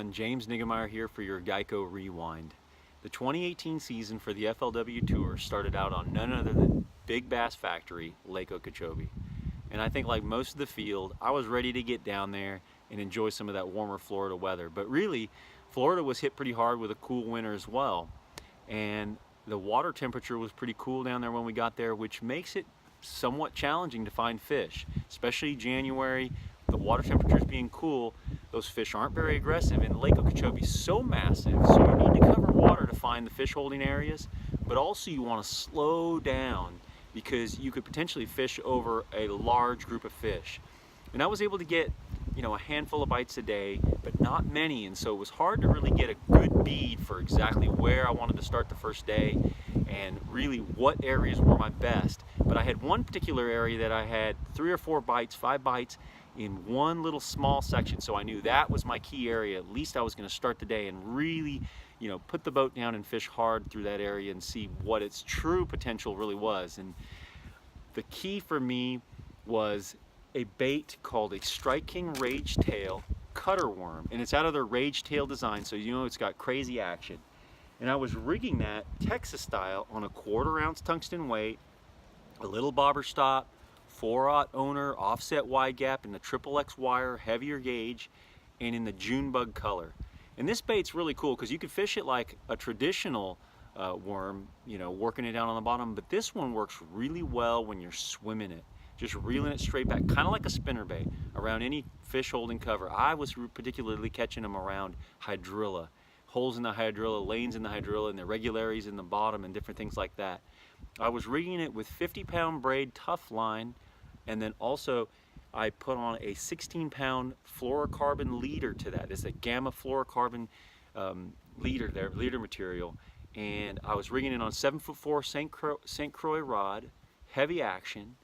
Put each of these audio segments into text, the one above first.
everyone, James Niggemeyer here for your GEICO Rewind. The 2018 season for the FLW Tour started out on none other than Big Bass Factory, Lake Okeechobee. And I think like most of the field, I was ready to get down there and enjoy some of that warmer Florida weather. But really, Florida was hit pretty hard with a cool winter as well. And the water temperature was pretty cool down there when we got there, which makes it somewhat challenging to find fish, especially January. The water temperatures being cool, those fish aren't very aggressive, and Lake Okeechobee is so massive, so you need to cover water to find the fish holding areas, but also you want to slow down because you could potentially fish over a large group of fish. And I was able to get, a handful of bites a day, but not many, and so it was hard to really get a good bead for exactly where I wanted to start the first day and really what areas were my best. But I had one particular area that I had 3 or 4 bites, 5 bites in one little small section, so I knew that was my key area. At least I was going to start the day and really, put the boat down and fish hard through that area and see what its true potential really was. And the key for me was a bait called a striking rage tail cutter worm, and it's out of their rage tail design, so it's got crazy action. And I was rigging that Texas style on a 1/4 ounce tungsten weight, a little bobber stop, 4/0 owner, offset wide gap in the XXX wire, heavier gauge, and in the June bug color. And this bait's really cool because you could fish it like a traditional worm, working it down on the bottom, but this one works really well when you're swimming it. Just reeling it straight back, kind of like a spinnerbait, around any fish holding cover. I was particularly catching them around hydrilla, holes in the hydrilla, lanes in the hydrilla, and the irregularities in the bottom and different things like that. I was rigging it with 50-pound braid tough line, and then also I put on a 16-pound fluorocarbon leader to that. It's a gamma fluorocarbon leader material. And I was rigging it on 7'4" St. Croix rod, heavy action,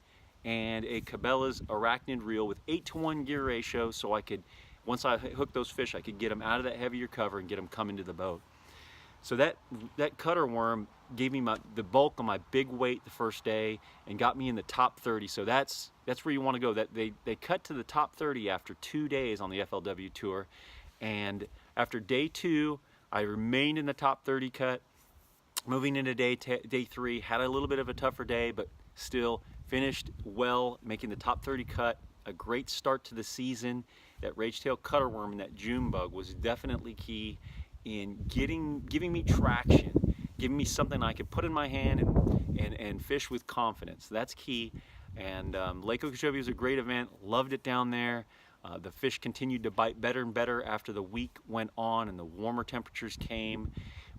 and a Cabela's arachnid reel with 8-to-1 gear ratio, so I could, once I hooked those fish, I could get them out of that heavier cover and get them coming to the boat. So that cutter worm gave me the bulk of my big weight the first day and got me in the top 30. So that's where you want to go. That they cut to the top 30 after 2 days on the FLW Tour, and after day 2, I remained in the top 30 cut. Moving into day 3, had a little bit of a tougher day, but still finished well, making the top 30 cut. A great start to the season. That rage tail cutter worm and that June bug was definitely key in giving me traction, giving me something I could put in my hand and fish with confidence. That's key. And Lake Okeechobee was a great event. Loved it down there. The fish continued to bite better and better after the week went on and the warmer temperatures came.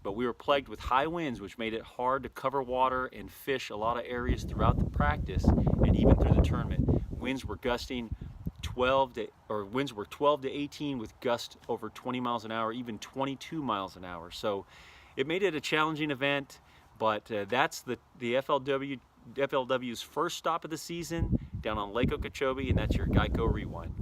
But we were plagued with high winds, which made it hard to cover water and fish a lot of areas throughout the practice and even through the tournament. Winds were 12 to 18 with gusts over 20 miles an hour, even 22 miles an hour. So it made it a challenging event, but that's the FLW's first stop of the season down on Lake Okeechobee, and that's your GEICO Rewind.